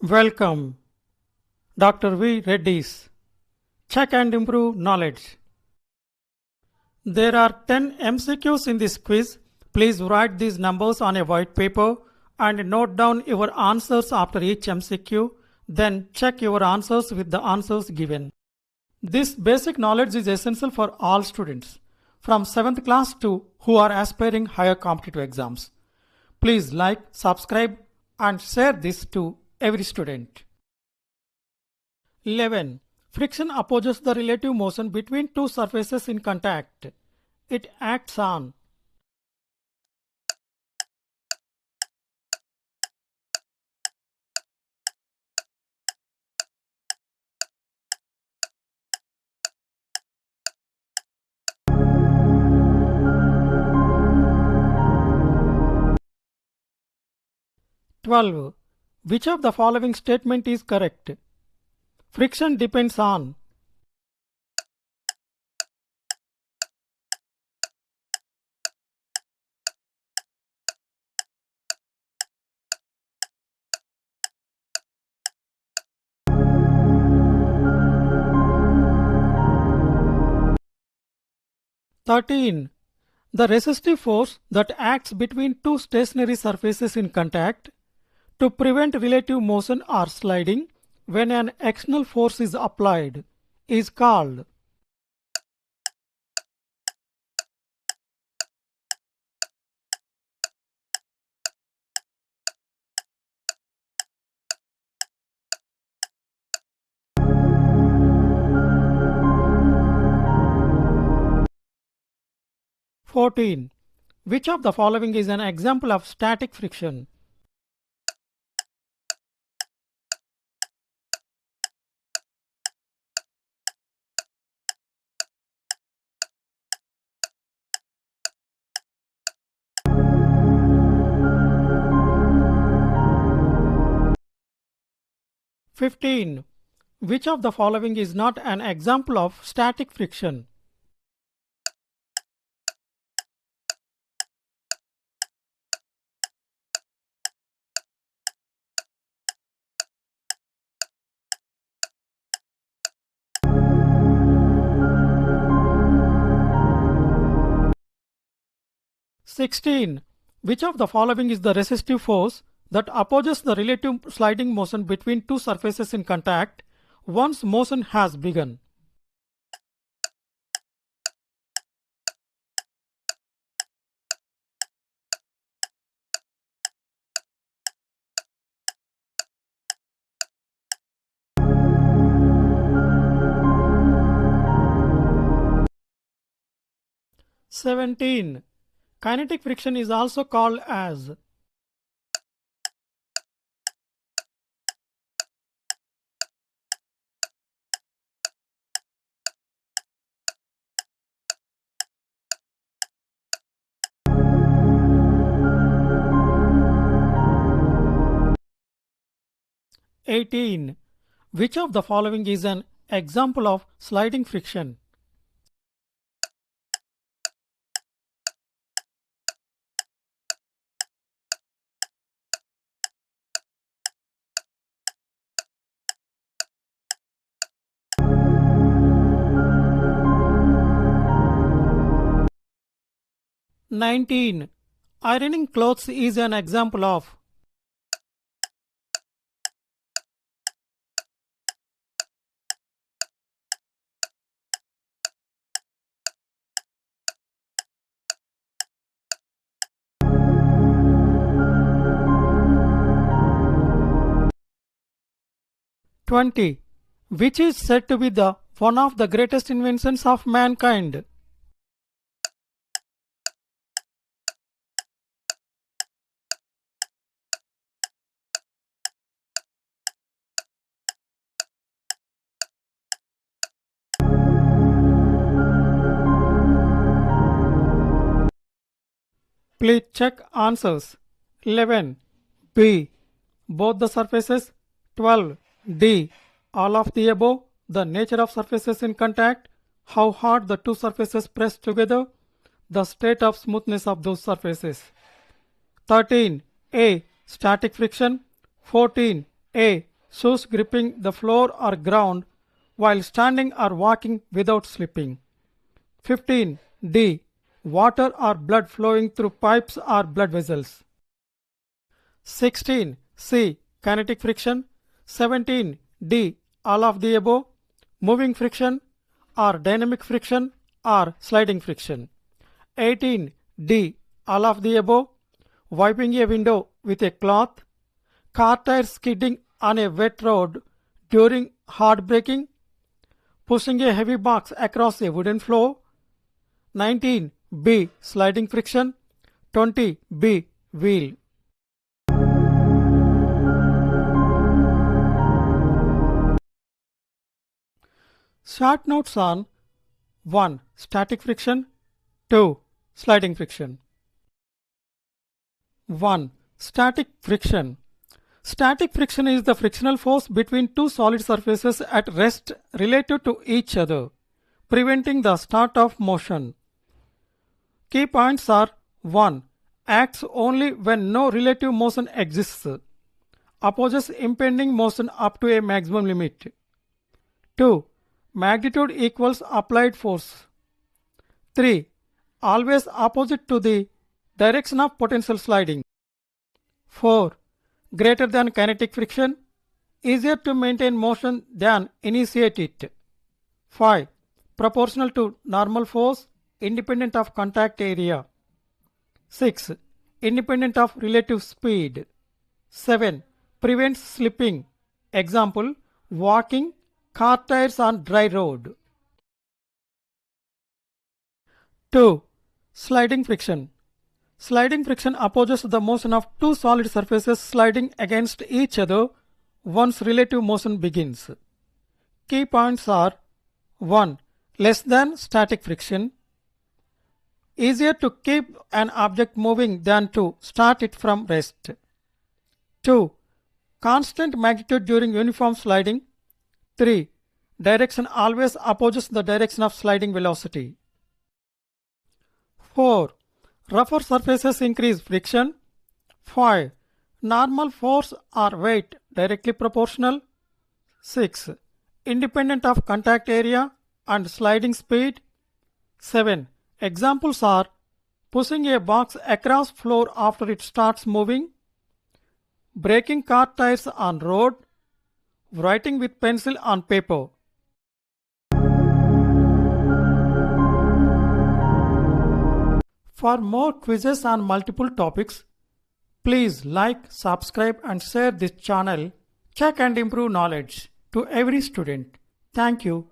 Welcome, Dr. V. Reddy's Check and Improve Knowledge. There are 10 MCQs in this quiz. Please write these numbers on a white paper and note down your answers after each MCQ. Then check your answers with the answers given. This basic knowledge is essential for all students, from 7th class to who are aspiring higher competitive exams. Please like, subscribe and share this to every student. 11. Friction opposes the relative motion between two surfaces in contact. It acts on 12. Which of the following statement is correct? Friction depends on 13. The resistive force that acts between two stationary surfaces in contact to prevent relative motion or sliding when an external force is applied is called 14. Which of the following is an example of static friction? "15. Which of the following is not an example of static friction? "16. Which of the following is the resistive force that opposes the relative sliding motion between two surfaces in contact once motion has begun? "17. Kinetic friction is also called as 18. Which of the following is an example of sliding friction? "19. Ironing clothes is an example of 20. Which is said to be the one of the greatest inventions of mankind? Please check answers. 11. B. Both the surfaces. 12. D. All of the above. The nature of surfaces in contact. How hard the two surfaces press together. The state of smoothness of those surfaces. 13. A. Static friction. 14. A. Shoes gripping the floor or ground while standing or walking without slipping. 15. D. Water or blood flowing through pipes or blood vessels. 16. C. Kinetic friction. 17. D. All of the above. Moving friction or dynamic friction or sliding friction. 18. D. All of the above. Wiping a window with a cloth. Car tires skidding on a wet road during hard braking. Pushing a heavy box across a wooden floor. 19. B. Sliding friction. 20. B. Wheel. Short notes on 1. Static friction. 2. Sliding friction. 1. Static friction. Static friction is the frictional force between two solid surfaces at rest relative to each other, preventing the start of motion. Key points are 1. Acts only when no relative motion exists. Opposes impending motion up to a maximum limit. 2. Magnitude equals applied force. 3. Always opposite to the direction of potential sliding. 4. Greater than kinetic friction. Easier to maintain motion than initiate it. 5. Proportional to normal force, independent of contact area. 6. Independent of relative speed. 7. Prevents slipping. Example, walking, car tires on dry road. 2. Sliding friction. Sliding friction opposes the motion of two solid surfaces sliding against each other once relative motion begins. Key points are 1. Less than static friction. Easier to keep an object moving than to start it from rest. 2. Constant magnitude during uniform sliding. 3. Direction always opposes the direction of sliding velocity. 4. Rougher surfaces increase friction. 5. Normal force or weight directly proportional. 6. Independent of contact area and sliding speed. 7. Examples are pushing a box across floor after it starts moving, braking car tires on road, writing with pencil on paper. For more quizzes on multiple topics, please like, subscribe and share this channel. Check and improve knowledge to every student. Thank you.